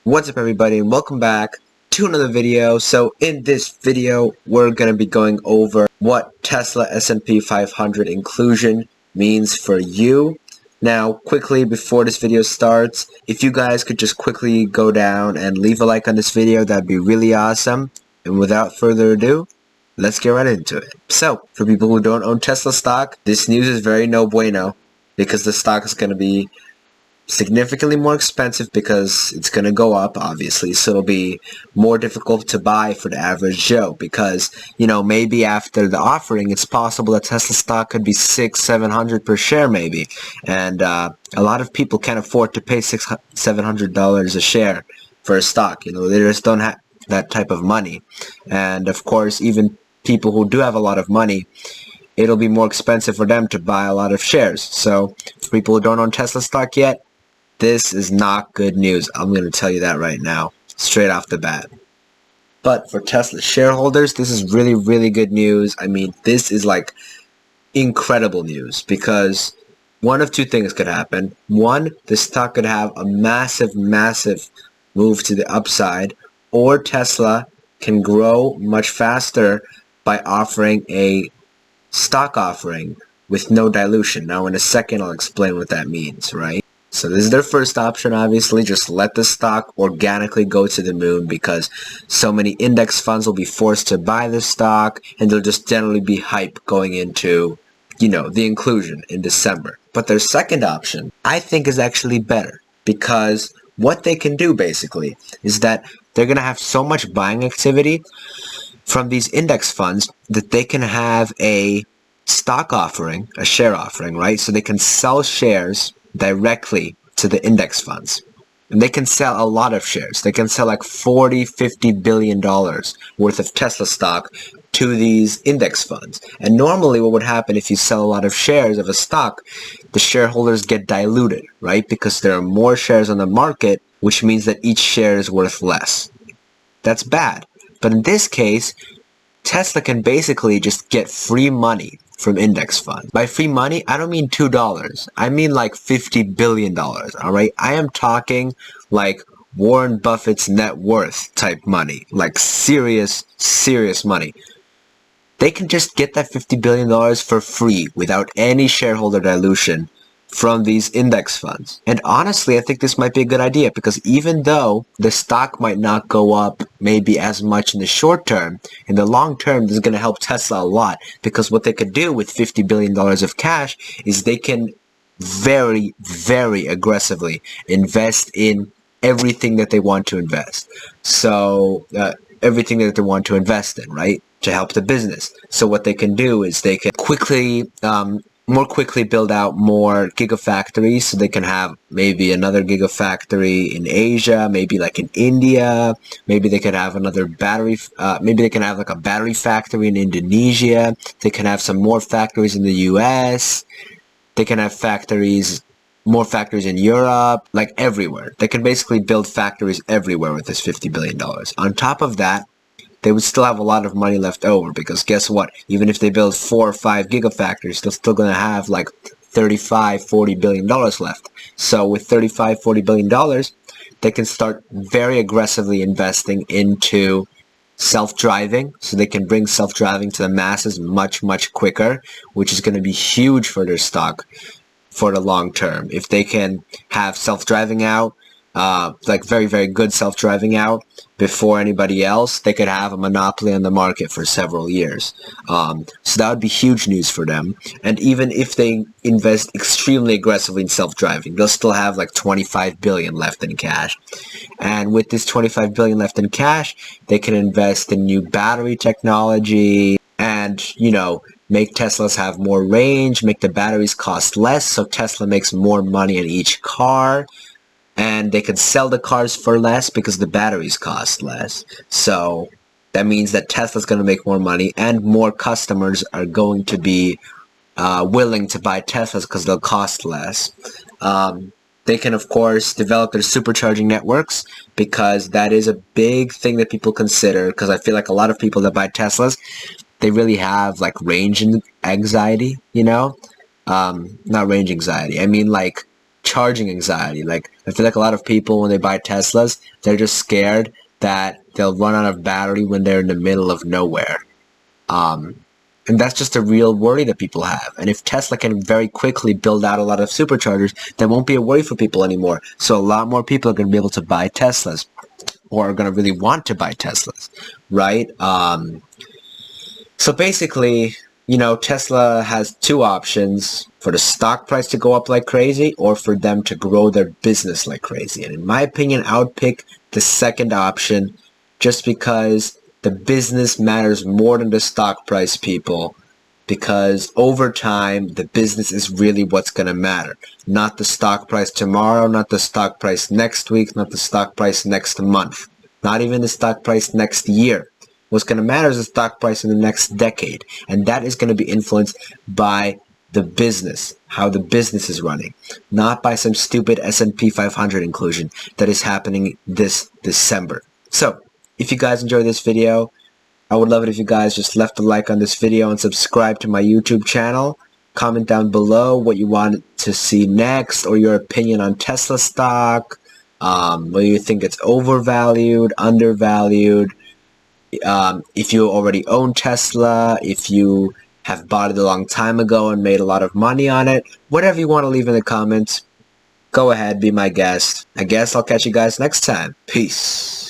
What's up everybody and welcome back to another video. So in this video we're going to be going over what Tesla S&P 500 inclusion means for you. Now quickly before this video starts, if you guys could just quickly go down and leave a like on this video, that'd be really awesome. And without further ado, let's get right into it. So for people who don't own Tesla stock, this news is very no bueno because the stock is going to be significantly more expensive because it's going to go up, obviously, so it'll be more difficult to buy for the average Joe because, you know, maybe after the offering it's possible that Tesla stock could be $600-700 per share maybe, and a lot of people can't afford to pay $600-700 a share for a stock. You know, they just don't have that type of money. And of course, even people who do have a lot of money, it'll be more expensive for them to buy a lot of shares. So for people who don't own Tesla stock yet, this is not good news. I'm going to tell you that right now, straight off the bat. But for Tesla shareholders, this is really, really good news. I mean, this is like incredible news because one of two things could happen. One, the stock could have a massive, massive move to the upside, or Tesla can grow much faster by offering a stock offering with no dilution. Now, in a second, I'll explain what that means, right? So this is their first option, obviously. Just let the stock organically go to the moon because so many index funds will be forced to buy the stock and there'll just generally be hype going into, you know, the inclusion in December. But their second option, I think, is actually better because what they can do basically is that they're going to have so much buying activity from these index funds that they can have a stock offering, a share offering, right? So they can sell shares directly to the index funds. And they can sell a lot of shares. They can sell like $40-50 billion worth of Tesla stock to these index funds. And normally what would happen if you sell a lot of shares of a stock, the shareholders get diluted, right? Because there are more shares on the market, which means that each share is worth less. That's bad. But in this case, Tesla can basically just get free money from index funds. By free money, I don't mean $2. I mean like $50 billion, alright? I am talking like Warren Buffett's net worth type money. Like serious, serious money. They can just get that $50 billion for free without any shareholder dilution from these index funds. And honestly, I think this might be a good idea because even though the stock might not go up maybe as much in the short term, in the long term, this is going to help Tesla a lot because what they could do with $50 billion of cash is they can very, very aggressively invest in everything that they want to invest. So everything that they want to invest in, right? To help the business. So what they can do is they can quickly more quickly build out more gigafactories so they can have maybe another gigafactory in Asia, maybe like in India, maybe they could have another battery, maybe they can have like a battery factory in Indonesia, they can have some more factories in the US, they can have factories, more factories in Europe, like everywhere. They can basically build factories everywhere with this $50 billion. On top of that, they would still have a lot of money left over because guess what? Even if they build 4 or 5 gigafactories, they're still going to have like $35-40 billion left. So with $35-40 billion, they can start very aggressively investing into self-driving, so they can bring self-driving to the masses much, much quicker, which is going to be huge for their stock for the long term. If they can have self-driving out, like very, very good self-driving out before anybody else, they could have a monopoly on the market for several years. So that would be huge news for them. And even if they invest extremely aggressively in self-driving, they'll still have like $25 billion left in cash. And with this $25 billion left in cash, they can invest in new battery technology and, you know, make Teslas have more range, make the batteries cost less, so Tesla makes more money in each car. And they can sell the cars for less because the batteries cost less. So that means that Tesla's going to make more money and more customers are going to be willing to buy Teslas because they'll cost less. They can, of course, develop their supercharging networks because that is a big thing that people consider, because I feel like a lot of people that buy Teslas, they really have like range anxiety, you know? Not range anxiety. I mean like charging anxiety. Like, I feel like a lot of people, when they buy Teslas, they're just scared that they'll run out of battery when they're in the middle of nowhere. And that's just a real worry that people have. And if Tesla can very quickly build out a lot of superchargers, that won't be a worry for people anymore. So a lot more people are going to be able to buy Teslas, or are going to really want to buy Teslas, right? So basically, you know, Tesla has two options: for the stock price to go up like crazy, or for them to grow their business like crazy. And in my opinion, I would pick the second option, just because the business matters more than the stock price, people. Because over time, the business is really what's going to matter. Not the stock price tomorrow, not the stock price next week, not the stock price next month, not even the stock price next year. What's going to matter is the stock price in the next decade. And that is going to be influenced by the business, how the business is running, not by some stupid S&P 500 inclusion that is happening this December. So, if you guys enjoyed this video, I would love it if you guys just left a like on this video and subscribe to my YouTube channel. Comment down below what you want to see next, or your opinion on Tesla stock, whether you think it's overvalued, undervalued, if you already own Tesla, if you have bought it a long time ago and made a lot of money on it. Whatever you want to leave in the comments, go ahead, be my guest. I guess I'll catch you guys next time. Peace.